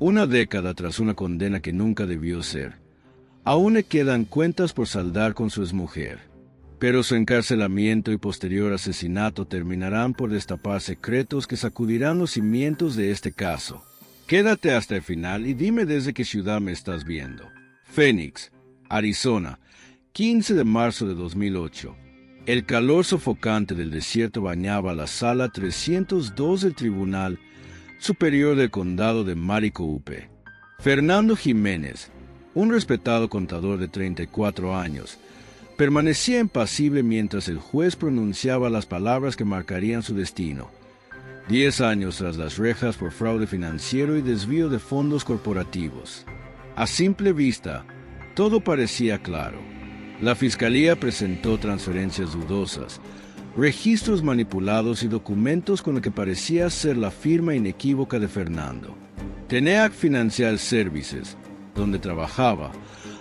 Una década tras una condena que nunca debió ser. Aún le quedan cuentas por saldar con su exmujer, pero su encarcelamiento y posterior asesinato terminarán por destapar secretos que sacudirán los cimientos de este caso. Quédate hasta el final y dime desde qué ciudad me estás viendo. Phoenix, Arizona, 15 de marzo de 2008. El calor sofocante del desierto bañaba la sala 302 del Tribunal Superior del Condado de Maricopa. Fernando Jiménez, un respetado contador de 34 años, permanecía impasible mientras el juez pronunciaba las palabras que marcarían su destino. 10 años tras las rejas por fraude financiero y desvío de fondos corporativos. A simple vista, todo parecía claro. La fiscalía presentó transferencias dudosas, registros manipulados y documentos con lo que parecía ser la firma inequívoca de Fernando. Teneac Financial Services, donde trabajaba,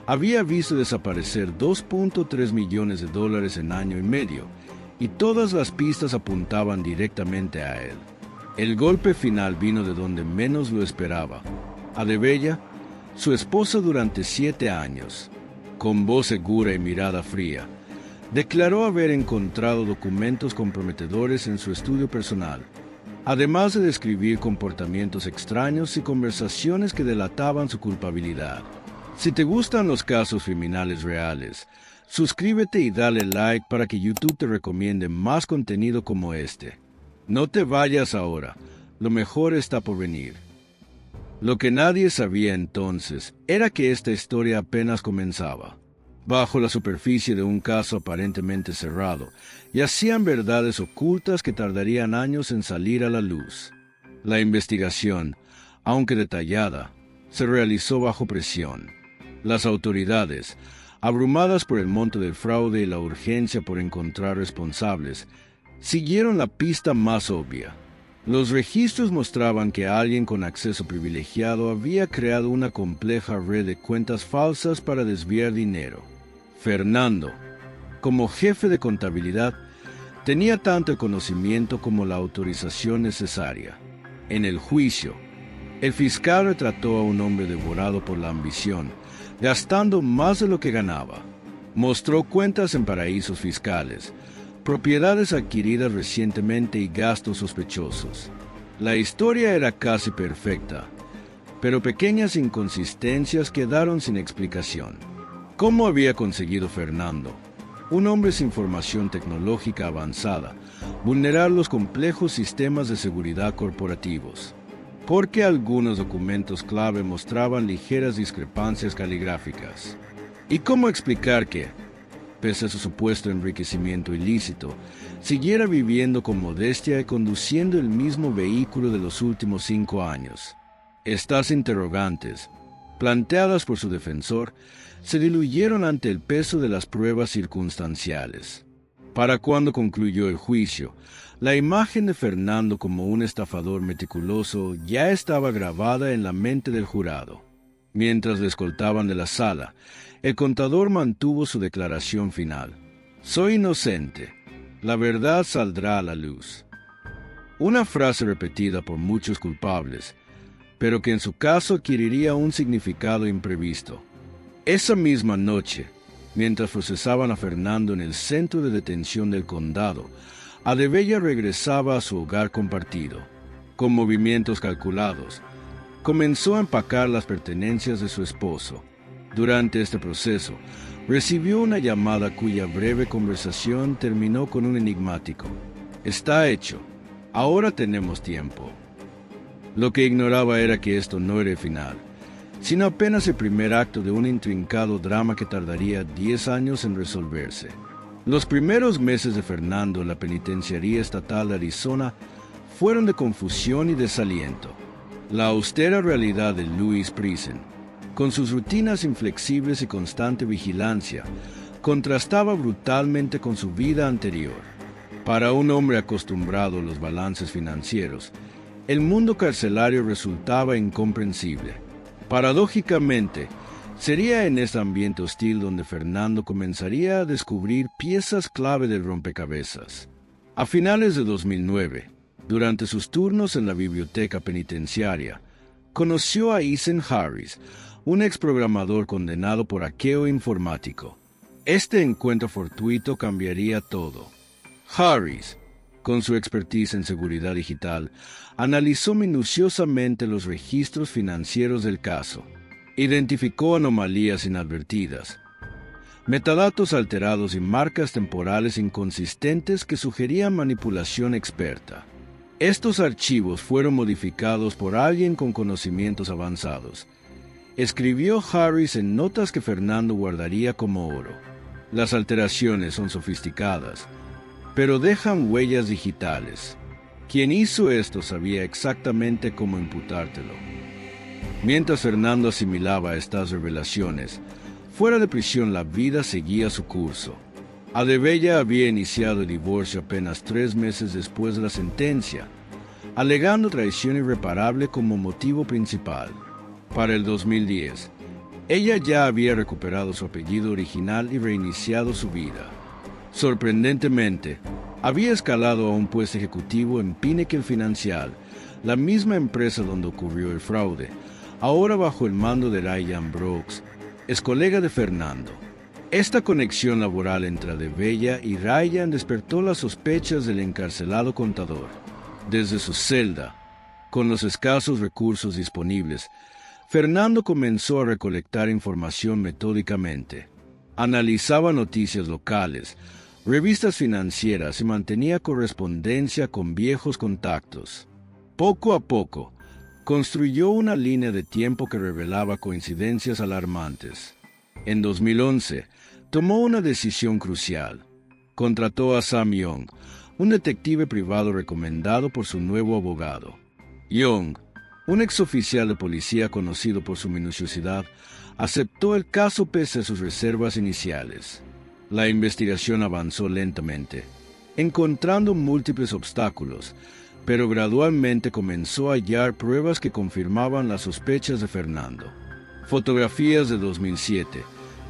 había visto desaparecer $2.3 millones en año y medio, y todas las pistas apuntaban directamente a él. El golpe final vino de donde menos lo esperaba. Adebella, su esposa durante 7 años, con voz segura y mirada fría, declaró haber encontrado documentos comprometedores en su estudio personal, además de describir comportamientos extraños y conversaciones que delataban su culpabilidad. Si te gustan los casos criminales reales, suscríbete y dale like para que YouTube te recomiende más contenido como este. No te vayas ahora, lo mejor está por venir. Lo que nadie sabía entonces era que esta historia apenas comenzaba. Bajo la superficie de un caso aparentemente cerrado, yacían verdades ocultas que tardarían años en salir a la luz. La investigación, aunque detallada, se realizó bajo presión. Las autoridades, abrumadas por el monto del fraude y la urgencia por encontrar responsables, siguieron la pista más obvia. Los registros mostraban que alguien con acceso privilegiado había creado una compleja red de cuentas falsas para desviar dinero. Fernando, como jefe de contabilidad, tenía tanto el conocimiento como la autorización necesaria. En el juicio, el fiscal retrató a un hombre devorado por la ambición, gastando más de lo que ganaba. Mostró cuentas en paraísos fiscales, propiedades adquiridas recientemente y gastos sospechosos. La historia era casi perfecta, pero pequeñas inconsistencias quedaron sin explicación. ¿Cómo había conseguido Fernando, un hombre sin formación tecnológica avanzada, vulnerar los complejos sistemas de seguridad corporativos? ¿Por qué algunos documentos clave mostraban ligeras discrepancias caligráficas? ¿Y cómo explicar que, pese a su supuesto enriquecimiento ilícito, siguiera viviendo con modestia y conduciendo el mismo vehículo de los últimos 5 años? Estas interrogantes, planteadas por su defensor, se diluyeron ante el peso de las pruebas circunstanciales. Para cuando concluyó el juicio, la imagen de Fernando como un estafador meticuloso ya estaba grabada en la mente del jurado. Mientras le escoltaban de la sala, el contador mantuvo su declaración final. «Soy inocente. La verdad saldrá a la luz». Una frase repetida por muchos culpables, pero que en su caso adquiriría un significado imprevisto. Esa misma noche, mientras procesaban a Fernando en el centro de detención del condado, Adebella regresaba a su hogar compartido. Con movimientos calculados, comenzó a empacar las pertenencias de su esposo. Durante este proceso, recibió una llamada cuya breve conversación terminó con un enigmático: «Está hecho. Ahora tenemos tiempo». Lo que ignoraba era que esto no era el final, sino apenas el primer acto de un intrincado drama que tardaría 10 años en resolverse. Los primeros meses de Fernando en la Penitenciaría Estatal de Arizona fueron de confusión y desaliento. La austera realidad de Louis Prison, con sus rutinas inflexibles y constante vigilancia, contrastaba brutalmente con su vida anterior. Para un hombre acostumbrado a los balances financieros, el mundo carcelario resultaba incomprensible. Paradójicamente, sería en este ambiente hostil donde Fernando comenzaría a descubrir piezas clave del rompecabezas. A finales de 2009, durante sus turnos en la biblioteca penitenciaria, conoció a Ethan Harris, un exprogramador condenado por hackeo informático. Este encuentro fortuito cambiaría todo. Harris, con su expertise en seguridad digital, analizó minuciosamente los registros financieros del caso. Identificó anomalías inadvertidas, metadatos alterados y marcas temporales inconsistentes que sugerían manipulación experta. Estos archivos fueron modificados por alguien con conocimientos avanzados. Escribió Harris en notas que Fernando guardaría como oro. Las alteraciones son sofisticadas, pero dejan huellas digitales. Quien hizo esto sabía exactamente cómo imputártelo. Mientras Fernando asimilaba estas revelaciones, fuera de prisión la vida seguía su curso. Adebella había iniciado el divorcio apenas 3 meses después de la sentencia, alegando traición irreparable como motivo principal. Para el 2010, ella ya había recuperado su apellido original y reiniciado su vida. Sorprendentemente, había escalado a un puesto ejecutivo en Pinnacle Financial, la misma empresa donde ocurrió el fraude, ahora bajo el mando de Ryan Brooks, es colega de Fernando. Esta conexión laboral entre Adebella y Ryan despertó las sospechas del encarcelado contador. Desde su celda, con los escasos recursos disponibles, Fernando comenzó a recolectar información metódicamente. Analizaba noticias locales, revistas financieras y mantenía correspondencia con viejos contactos. Poco a poco, construyó una línea de tiempo que revelaba coincidencias alarmantes. En 2011, tomó una decisión crucial. Contrató a Sam Young, un detective privado recomendado por su nuevo abogado. Young, un exoficial de policía conocido por su minuciosidad, aceptó el caso pese a sus reservas iniciales. La investigación avanzó lentamente, encontrando múltiples obstáculos, pero gradualmente comenzó a hallar pruebas que confirmaban las sospechas de Fernando. Fotografías de 2007,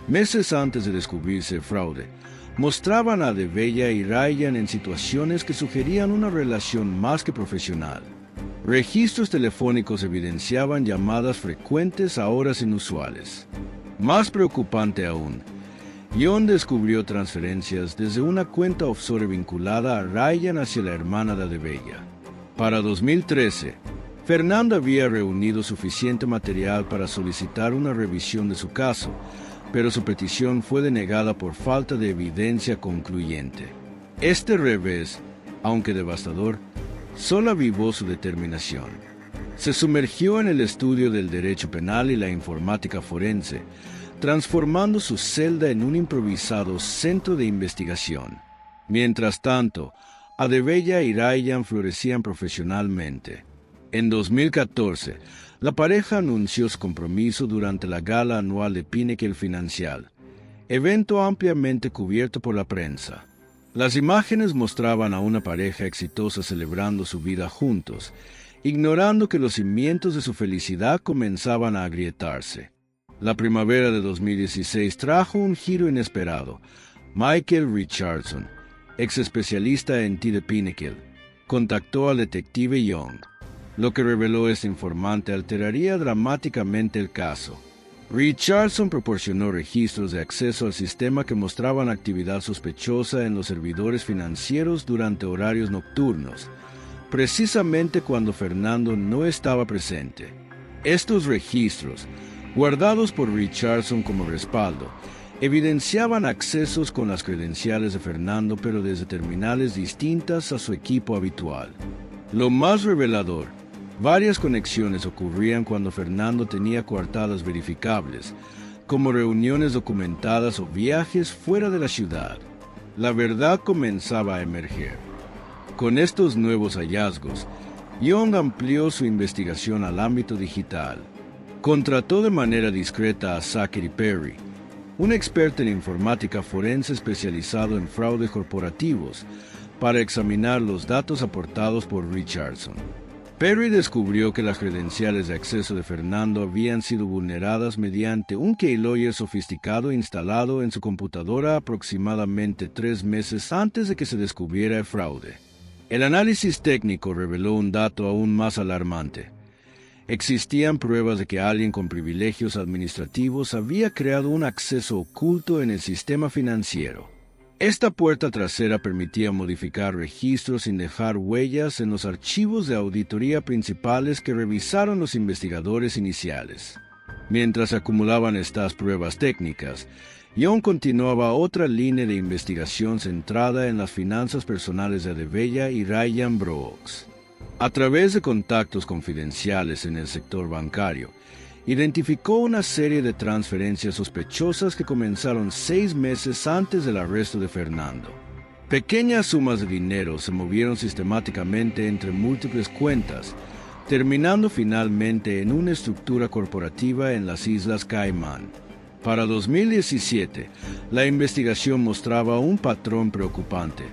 meses antes de descubrirse el fraude, mostraban a Adebella y Ryan en situaciones que sugerían una relación más que profesional. Registros telefónicos evidenciaban llamadas frecuentes a horas inusuales. Más preocupante aún, Young descubrió transferencias desde una cuenta offshore vinculada a Ryan hacia la hermana de Adebella. Para 2013, Fernando había reunido suficiente material para solicitar una revisión de su caso, pero su petición fue denegada por falta de evidencia concluyente. Este revés, aunque devastador, solo avivó su determinación. Se sumergió en el estudio del derecho penal y la informática forense, transformando su celda en un improvisado centro de investigación. Mientras tanto, Adebella y Ryan florecían profesionalmente. En 2014, la pareja anunció su compromiso durante la gala anual de Pinnacle Financial, evento ampliamente cubierto por la prensa. Las imágenes mostraban a una pareja exitosa celebrando su vida juntos, ignorando que los cimientos de su felicidad comenzaban a agrietarse. La primavera de 2016 trajo un giro inesperado. Michael Richardson, ex especialista en T de Pinnacle, contactó al detective Young. Lo que reveló este informante alteraría dramáticamente el caso. Richardson proporcionó registros de acceso al sistema que mostraban actividad sospechosa en los servidores financieros durante horarios nocturnos, precisamente cuando Fernando no estaba presente. Estos registros, guardados por Richardson como respaldo, evidenciaban accesos con las credenciales de Fernando pero desde terminales distintas a su equipo habitual. Lo más revelador, varias conexiones ocurrían cuando Fernando tenía coartadas verificables, como reuniones documentadas o viajes fuera de la ciudad. La verdad comenzaba a emerger. Con estos nuevos hallazgos, Young amplió su investigación al ámbito digital. Contrató de manera discreta a Zachary Perry, un experto en informática forense especializado en fraudes corporativos, para examinar los datos aportados por Richardson. Perry descubrió que las credenciales de acceso de Fernando habían sido vulneradas mediante un keylogger sofisticado instalado en su computadora aproximadamente 3 meses antes de que se descubriera el fraude. El análisis técnico reveló un dato aún más alarmante. Existían pruebas de que alguien con privilegios administrativos había creado un acceso oculto en el sistema financiero. Esta puerta trasera permitía modificar registros sin dejar huellas en los archivos de auditoría principales que revisaron los investigadores iniciales. Mientras acumulaban estas pruebas técnicas, Young continuaba otra línea de investigación centrada en las finanzas personales de Adebeya y Ryan Brooks. A través de contactos confidenciales en el sector bancario, identificó una serie de transferencias sospechosas que comenzaron 6 meses antes del arresto de Fernando. Pequeñas sumas de dinero se movieron sistemáticamente entre múltiples cuentas, terminando finalmente en una estructura corporativa en las Islas Caimán. Para 2017, la investigación mostraba un patrón preocupante.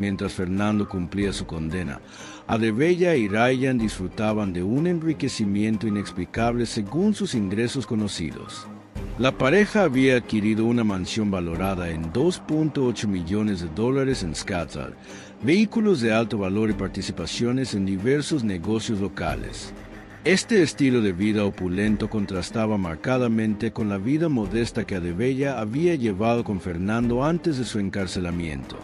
Mientras Fernando cumplía su condena, Adebeya y Ryan disfrutaban de un enriquecimiento inexplicable según sus ingresos conocidos. La pareja había adquirido una mansión valorada en $2.8 millones en Scottsdale, vehículos de alto valor y participaciones en diversos negocios locales. Este estilo de vida opulento contrastaba marcadamente con la vida modesta que Adebeya había llevado con Fernando antes de su encarcelamiento.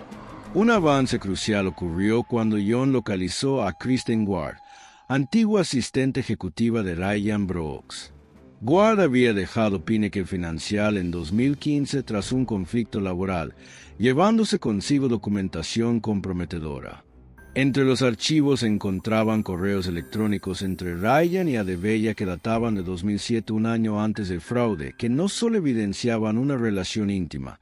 Un avance crucial ocurrió cuando Young localizó a Kristen Ward, antigua asistente ejecutiva de Ryan Brooks. Ward había dejado Pinnacle Financial en 2015 tras un conflicto laboral, llevándose consigo documentación comprometedora. Entre los archivos se encontraban correos electrónicos entre Ryan y Adebeya que databan de 2007, un año antes del fraude, que no solo evidenciaban una relación íntima,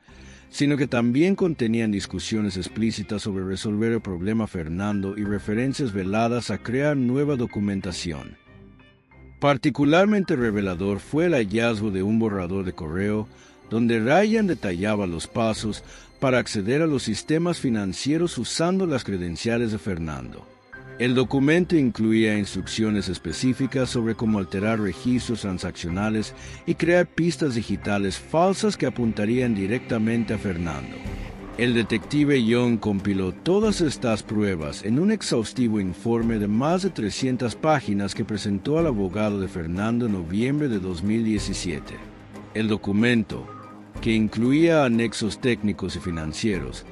sino que también contenían discusiones explícitas sobre resolver el problema Fernando y referencias veladas a crear nueva documentación. Particularmente revelador fue el hallazgo de un borrador de correo donde Ryan detallaba los pasos para acceder a los sistemas financieros usando las credenciales de Fernando. El documento incluía instrucciones específicas sobre cómo alterar registros transaccionales y crear pistas digitales falsas que apuntarían directamente a Fernando. El detective Young compiló todas estas pruebas en un exhaustivo informe de más de 300 páginas que presentó al abogado de Fernando en noviembre de 2017. El documento, que incluía anexos técnicos y financieros,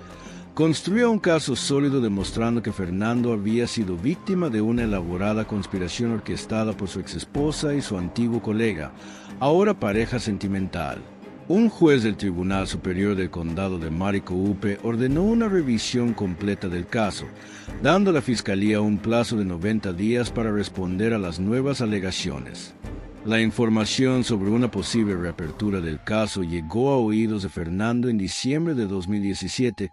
construía un caso sólido demostrando que Fernando había sido víctima de una elaborada conspiración orquestada por su exesposa y su antiguo colega, ahora pareja sentimental. Un juez del Tribunal Superior del Condado de Maricopa ordenó una revisión completa del caso, dando a la Fiscalía un plazo de 90 días para responder a las nuevas alegaciones. La información sobre una posible reapertura del caso llegó a oídos de Fernando en diciembre de 2017,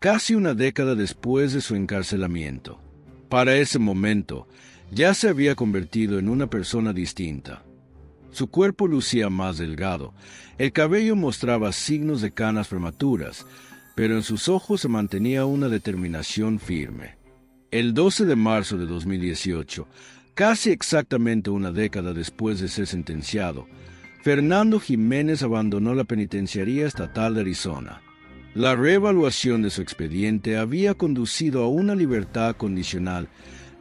casi una década después de su encarcelamiento. Para ese momento, ya se había convertido en una persona distinta. Su cuerpo lucía más delgado, el cabello mostraba signos de canas prematuras, pero en sus ojos se mantenía una determinación firme. El 12 de marzo de 2018, casi exactamente una década después de ser sentenciado, Fernando Jiménez abandonó la Penitenciaría Estatal de Arizona. La reevaluación de su expediente había conducido a una libertad condicional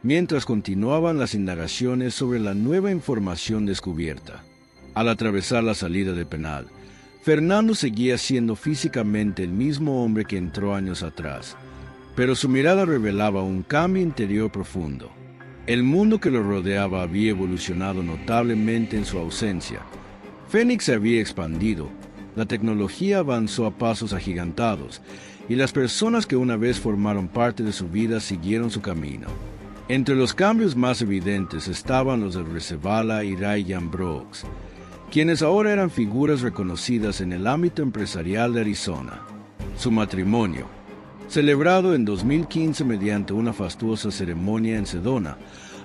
mientras continuaban las indagaciones sobre la nueva información descubierta. Al atravesar la salida del penal, Fernando seguía siendo físicamente el mismo hombre que entró años atrás, pero su mirada revelaba un cambio interior profundo. El mundo que lo rodeaba había evolucionado notablemente en su ausencia. Phoenix se había expandido, la tecnología avanzó a pasos agigantados, y las personas que una vez formaron parte de su vida siguieron su camino. Entre los cambios más evidentes estaban los de Recevalla y Ryan Brooks, quienes ahora eran figuras reconocidas en el ámbito empresarial de Arizona. Su matrimonio, celebrado en 2015 mediante una fastuosa ceremonia en Sedona,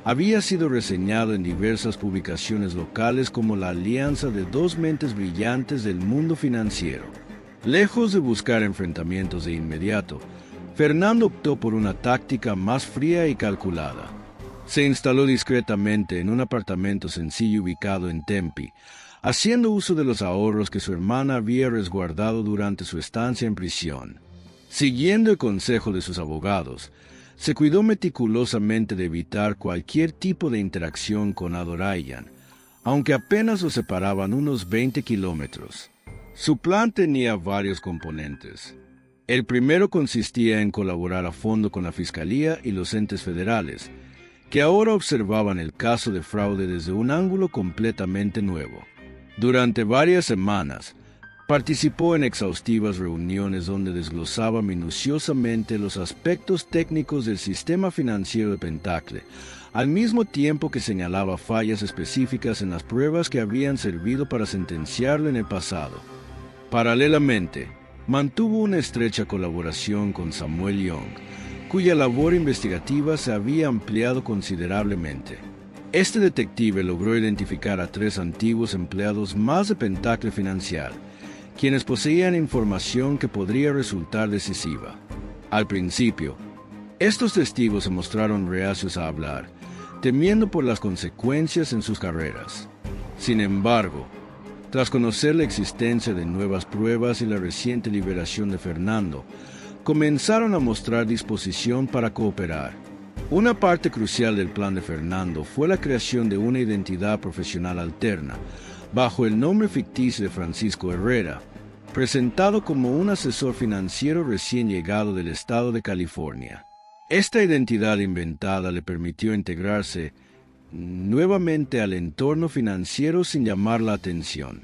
había sido reseñado en diversas publicaciones locales como la alianza de dos mentes brillantes del mundo financiero. Lejos de buscar enfrentamientos de inmediato, Fernando optó por una táctica más fría y calculada. Se instaló discretamente en un apartamento sencillo ubicado en Tempe, haciendo uso de los ahorros que su hermana había resguardado durante su estancia en prisión. Siguiendo el consejo de sus abogados, Se cuidó meticulosamente de evitar cualquier tipo de interacción con Ado Ryan, aunque apenas los separaban unos 20 kilómetros. Su plan tenía varios componentes. El primero consistía en colaborar a fondo con la Fiscalía y los entes federales, que ahora observaban el caso de fraude desde un ángulo completamente nuevo. Durante varias semanas, participó en exhaustivas reuniones donde desglosaba minuciosamente los aspectos técnicos del sistema financiero de Pentacle, al mismo tiempo que señalaba fallas específicas en las pruebas que habían servido para sentenciarlo en el pasado. Paralelamente, mantuvo una estrecha colaboración con Samuel Young, cuya labor investigativa se había ampliado considerablemente. Este detective logró identificar a 3 antiguos empleados más de Pentacle Financial, quienes poseían información que podría resultar decisiva. Al principio, estos testigos se mostraron reacios a hablar, temiendo por las consecuencias en sus carreras. Sin embargo, tras conocer la existencia de nuevas pruebas y la reciente liberación de Fernando, comenzaron a mostrar disposición para cooperar. Una parte crucial del plan de Fernando fue la creación de una identidad profesional alterna, bajo el nombre ficticio de Francisco Herrera, presentado como un asesor financiero recién llegado del estado de California. Esta identidad inventada le permitió integrarse nuevamente al entorno financiero sin llamar la atención.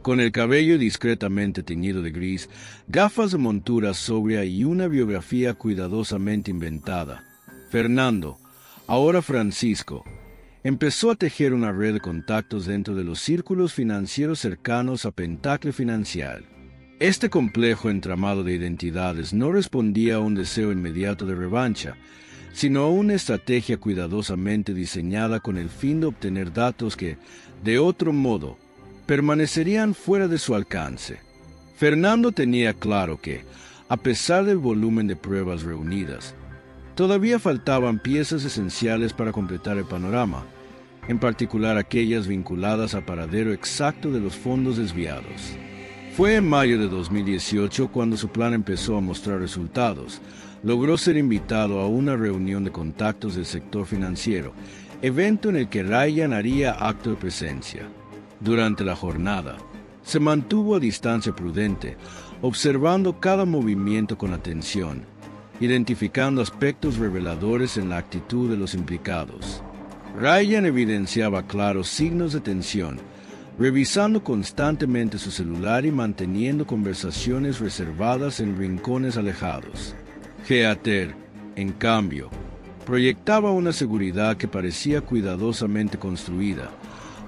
Con el cabello discretamente teñido de gris, gafas de montura sobria y una biografía cuidadosamente inventada, Fernando, ahora Francisco, empezó a tejer una red de contactos dentro de los círculos financieros cercanos a Pentacle Financial. Este complejo entramado de identidades no respondía a un deseo inmediato de revancha, sino a una estrategia cuidadosamente diseñada con el fin de obtener datos que, de otro modo, permanecerían fuera de su alcance. Fernando tenía claro que, a pesar del volumen de pruebas reunidas, todavía faltaban piezas esenciales para completar el panorama, en particular aquellas vinculadas al paradero exacto de los fondos desviados. Fue en mayo de 2018 cuando su plan empezó a mostrar resultados. Logró ser invitado a una reunión de contactos del sector financiero, evento en el que Ryan haría acto de presencia. Durante la jornada, se mantuvo a distancia prudente, observando cada movimiento con atención, identificando aspectos reveladores en la actitud de los implicados. Ryan evidenciaba claros signos de tensión, revisando constantemente su celular y manteniendo conversaciones reservadas en rincones alejados. Heather, en cambio, proyectaba una seguridad que parecía cuidadosamente construida,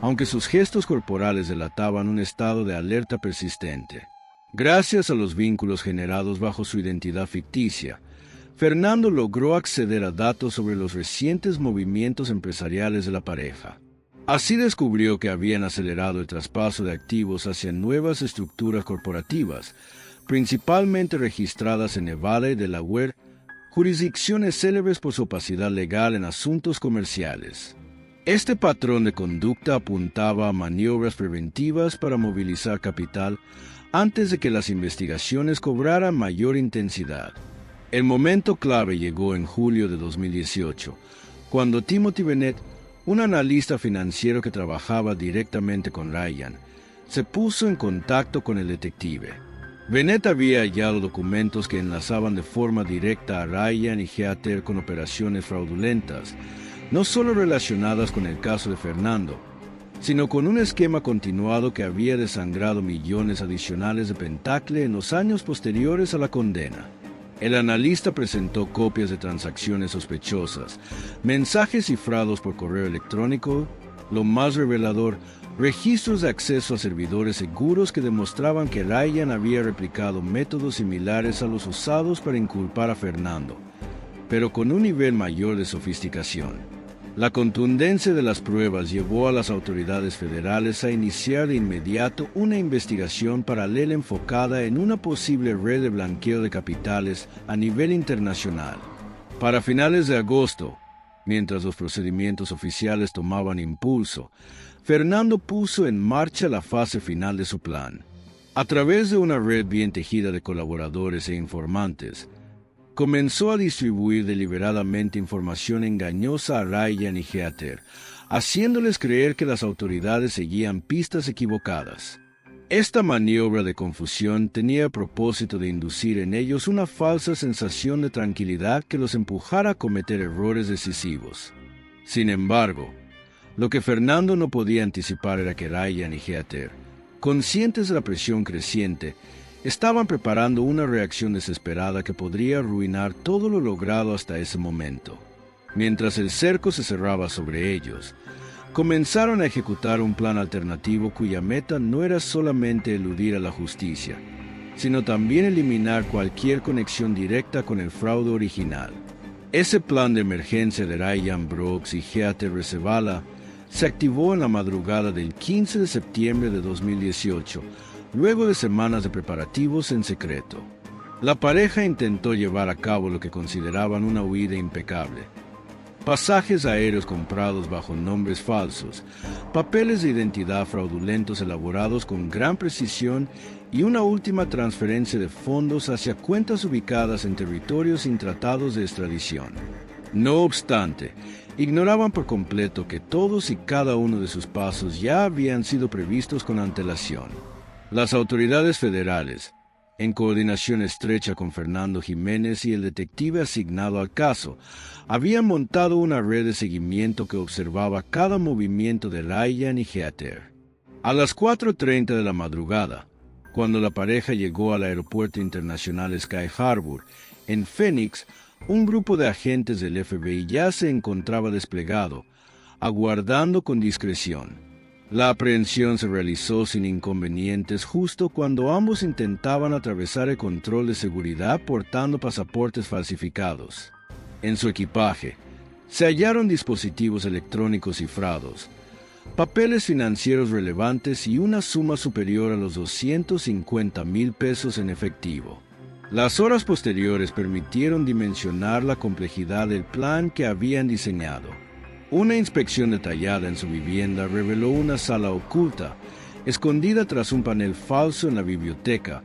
aunque sus gestos corporales delataban un estado de alerta persistente. Gracias a los vínculos generados bajo su identidad ficticia, Fernando logró acceder a datos sobre los recientes movimientos empresariales de la pareja. Así descubrió que habían acelerado el traspaso de activos hacia nuevas estructuras corporativas, principalmente registradas en Nevada y Delaware, jurisdicciones célebres por su opacidad legal en asuntos comerciales. Este patrón de conducta apuntaba a maniobras preventivas para movilizar capital antes de que las investigaciones cobraran mayor intensidad. El momento clave llegó en julio de 2018, cuando Timothy Bennett, un analista financiero que trabajaba directamente con Ryan, se puso en contacto con el detective. Bennett había hallado documentos que enlazaban de forma directa a Ryan y Heather con operaciones fraudulentas, no solo relacionadas con el caso de Fernando, sino con un esquema continuado que había desangrado millones adicionales de Pentacle en los años posteriores a la condena. El analista presentó copias de transacciones sospechosas, mensajes cifrados por correo electrónico, lo más revelador, registros de acceso a servidores seguros que demostraban que Ryan había replicado métodos similares a los usados para inculpar a Fernando, pero con un nivel mayor de sofisticación. La contundencia de las pruebas llevó a las autoridades federales a iniciar de inmediato una investigación paralela enfocada en una posible red de blanqueo de capitales a nivel internacional. Para finales de agosto, mientras los procedimientos oficiales tomaban impulso, Fernando puso en marcha la fase final de su plan. A través de una red bien tejida de colaboradores e informantes, comenzó a distribuir deliberadamente información engañosa a Ryan y Heather, haciéndoles creer que las autoridades seguían pistas equivocadas. Esta maniobra de confusión tenía el propósito de inducir en ellos una falsa sensación de tranquilidad que los empujara a cometer errores decisivos. Sin embargo, lo que Fernando no podía anticipar era que Ryan y Heather, conscientes de la presión creciente, estaban preparando una reacción desesperada que podría arruinar todo lo logrado hasta ese momento. Mientras el cerco se cerraba sobre ellos, comenzaron a ejecutar un plan alternativo cuya meta no era solamente eludir a la justicia, sino también eliminar cualquier conexión directa con el fraude original. Ese plan de emergencia de Ryan Brooks y Heather Recevalla se activó en la madrugada del 15 de septiembre de 2018, luego de semanas de preparativos en secreto. La pareja intentó llevar a cabo lo que consideraban una huida impecable. Pasajes aéreos comprados bajo nombres falsos, papeles de identidad fraudulentos elaborados con gran precisión y una última transferencia de fondos hacia cuentas ubicadas en territorios intratados de extradición. No obstante, ignoraban por completo que todos y cada uno de sus pasos ya habían sido previstos con antelación. Las autoridades federales, en coordinación estrecha con Fernando Jiménez y el detective asignado al caso, habían montado una red de seguimiento que observaba cada movimiento de Ryan y Heather. A las 4:30 de la madrugada, cuando la pareja llegó al aeropuerto internacional Sky Harbor, en Phoenix, un grupo de agentes del FBI ya se encontraba desplegado, aguardando con discreción. La aprehensión se realizó sin inconvenientes justo cuando ambos intentaban atravesar el control de seguridad portando pasaportes falsificados. En su equipaje se hallaron dispositivos electrónicos cifrados, papeles financieros relevantes y una suma superior a los $250,000 en efectivo. Las horas posteriores permitieron dimensionar la complejidad del plan que habían diseñado. Una inspección detallada en su vivienda reveló una sala oculta, escondida tras un panel falso en la biblioteca,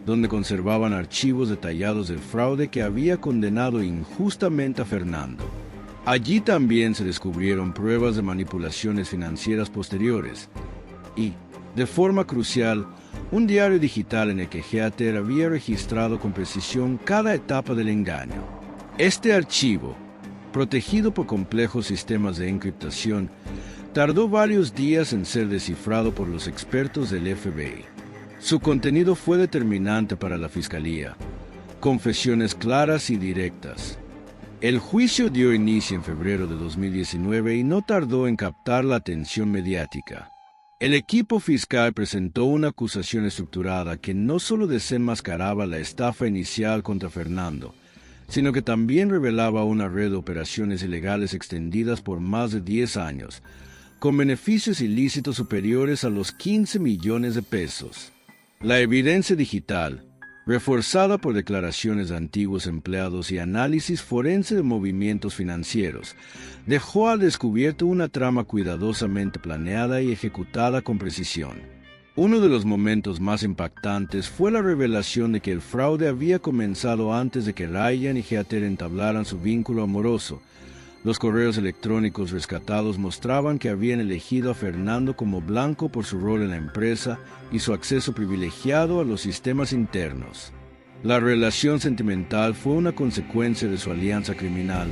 donde conservaban archivos detallados del fraude que había condenado injustamente a Fernando. Allí también se descubrieron pruebas de manipulaciones financieras posteriores y, de forma crucial, un diario digital en el que Heather había registrado con precisión cada etapa del engaño. Este archivo, protegido por complejos sistemas de encriptación, tardó varios días en ser descifrado por los expertos del FBI. Su contenido fue determinante para la Fiscalía. Confesiones claras y directas. El juicio dio inicio en febrero de 2019 y no tardó en captar la atención mediática. El equipo fiscal presentó una acusación estructurada que no solo desenmascaraba la estafa inicial contra Fernando, sino que también revelaba una red de operaciones ilegales extendidas por más de 10 años, con beneficios ilícitos superiores a los 15 millones de pesos. La evidencia digital, reforzada por declaraciones de antiguos empleados y análisis forense de movimientos financieros, dejó al descubierto una trama cuidadosamente planeada y ejecutada con precisión. Uno de los momentos más impactantes fue la revelación de que el fraude había comenzado antes de que Ryan y Heather entablaran su vínculo amoroso. Los correos electrónicos rescatados mostraban que habían elegido a Fernando como blanco por su rol en la empresa y su acceso privilegiado a los sistemas internos. La relación sentimental fue una consecuencia de su alianza criminal,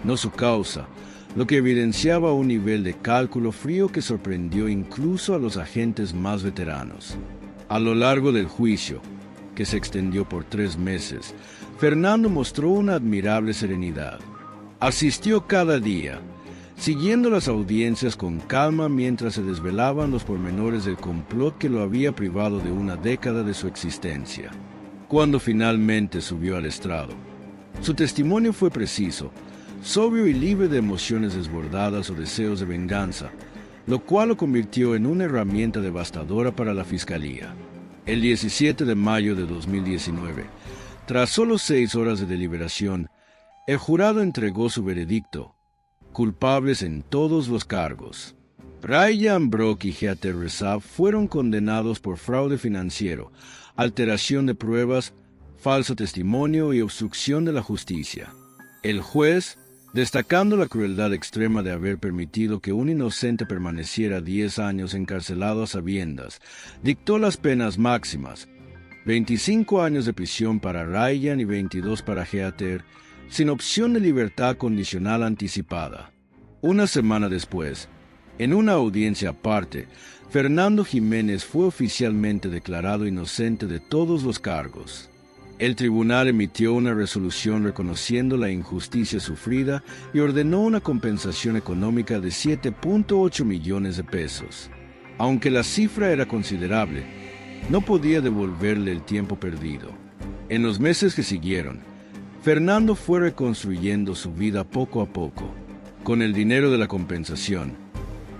no su causa, lo que evidenciaba un nivel de cálculo frío que sorprendió incluso a los agentes más veteranos. A lo largo del juicio, que se extendió por 3 meses, Fernando mostró una admirable serenidad. Asistió cada día, siguiendo las audiencias con calma mientras se desvelaban los pormenores del complot que lo había privado de una década de su existencia. Cuando finalmente subió al estrado, su testimonio fue preciso, sobrio y libre de emociones desbordadas o deseos de venganza, lo cual lo convirtió en una herramienta devastadora para la Fiscalía. El 17 de mayo de 2019, tras solo 6 horas de deliberación, el jurado entregó su veredicto: culpables en todos los cargos. Ryan Brooks y Heather Recevalla fueron condenados por fraude financiero, alteración de pruebas, falso testimonio y obstrucción de la justicia. El juez, destacando la crueldad extrema de haber permitido que un inocente permaneciera 10 años encarcelado a sabiendas, dictó las penas máximas: 25 años de prisión para Ryan y 22 para Heather, sin opción de libertad condicional anticipada. Una semana después, en una audiencia aparte, Fernando Jiménez fue oficialmente declarado inocente de todos los cargos. El tribunal emitió una resolución reconociendo la injusticia sufrida y ordenó una compensación económica de 7.8 millones de pesos. Aunque la cifra era considerable, no podía devolverle el tiempo perdido. En los meses que siguieron, Fernando fue reconstruyendo su vida poco a poco. Con el dinero de la compensación,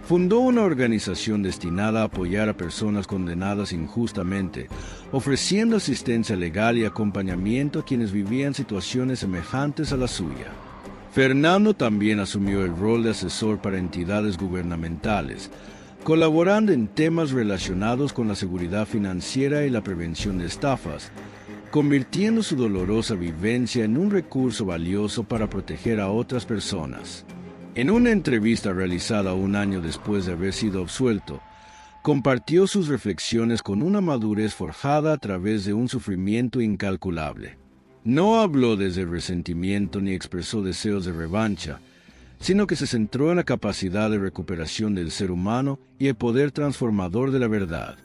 fundó una organización destinada a apoyar a personas condenadas injustamente, ofreciendo asistencia legal y acompañamiento a quienes vivían situaciones semejantes a la suya. Fernando también asumió el rol de asesor para entidades gubernamentales, colaborando en temas relacionados con la seguridad financiera y la prevención de estafas, convirtiendo su dolorosa vivencia en un recurso valioso para proteger a otras personas. En una entrevista realizada un año después de haber sido absuelto, compartió sus reflexiones con una madurez forjada a través de un sufrimiento incalculable. No habló desde el resentimiento ni expresó deseos de revancha, sino que se centró en la capacidad de recuperación del ser humano y el poder transformador de la verdad.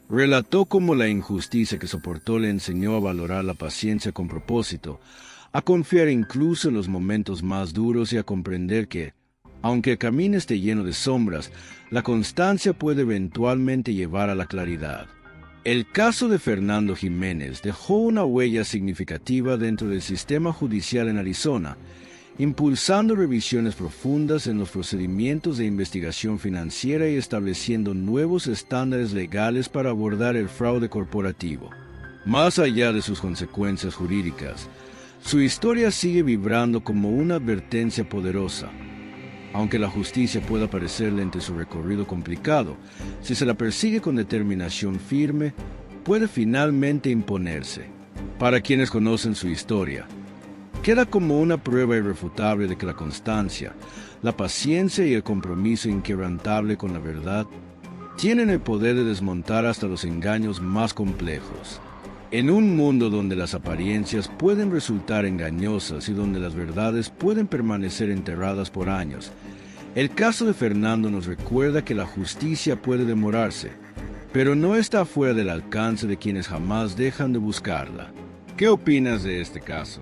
Relató cómo la injusticia que soportó le enseñó a valorar la paciencia con propósito, a confiar incluso en los momentos más duros y a comprender que, aunque el camino esté lleno de sombras, la constancia puede eventualmente llevar a la claridad. El caso de Fernando Jiménez dejó una huella significativa dentro del sistema judicial en Arizona, impulsando revisiones profundas en los procedimientos de investigación financiera y estableciendo nuevos estándares legales para abordar el fraude corporativo. Más allá de sus consecuencias jurídicas, su historia sigue vibrando como una advertencia poderosa. Aunque la justicia pueda parecer lenta en su recorrido complicado, si se la persigue con determinación firme, puede finalmente imponerse. Para quienes conocen su historia, queda como una prueba irrefutable de que la constancia, la paciencia y el compromiso inquebrantable con la verdad tienen el poder de desmontar hasta los engaños más complejos. En un mundo donde las apariencias pueden resultar engañosas y donde las verdades pueden permanecer enterradas por años, el caso de Fernando nos recuerda que la justicia puede demorarse, pero no está fuera del alcance de quienes jamás dejan de buscarla. ¿Qué opinas de este caso?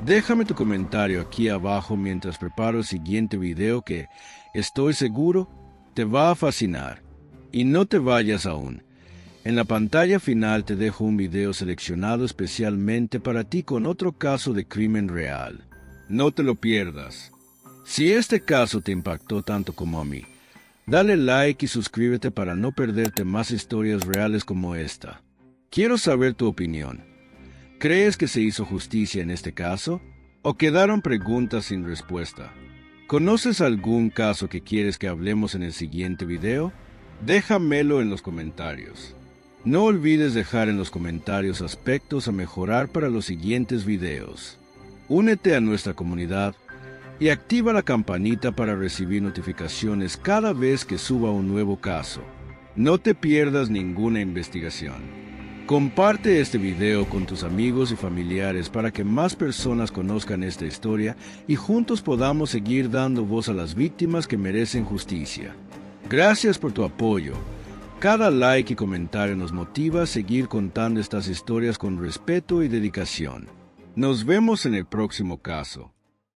Déjame tu comentario aquí abajo mientras preparo el siguiente video que, estoy seguro, te va a fascinar. Y no te vayas aún. En la pantalla final te dejo un video seleccionado especialmente para ti con otro caso de crimen real. No te lo pierdas. Si este caso te impactó tanto como a mí, dale like y suscríbete para no perderte más historias reales como esta. Quiero saber tu opinión. ¿Crees que se hizo justicia en este caso? ¿O quedaron preguntas sin respuesta? ¿Conoces algún caso que quieres que hablemos en el siguiente video? Déjamelo en los comentarios. No olvides dejar en los comentarios aspectos a mejorar para los siguientes videos. Únete a nuestra comunidad y activa la campanita para recibir notificaciones cada vez que suba un nuevo caso. No te pierdas ninguna investigación. Comparte este video con tus amigos y familiares para que más personas conozcan esta historia y juntos podamos seguir dando voz a las víctimas que merecen justicia. Gracias por tu apoyo. Cada like y comentario nos motiva a seguir contando estas historias con respeto y dedicación. Nos vemos en el próximo caso.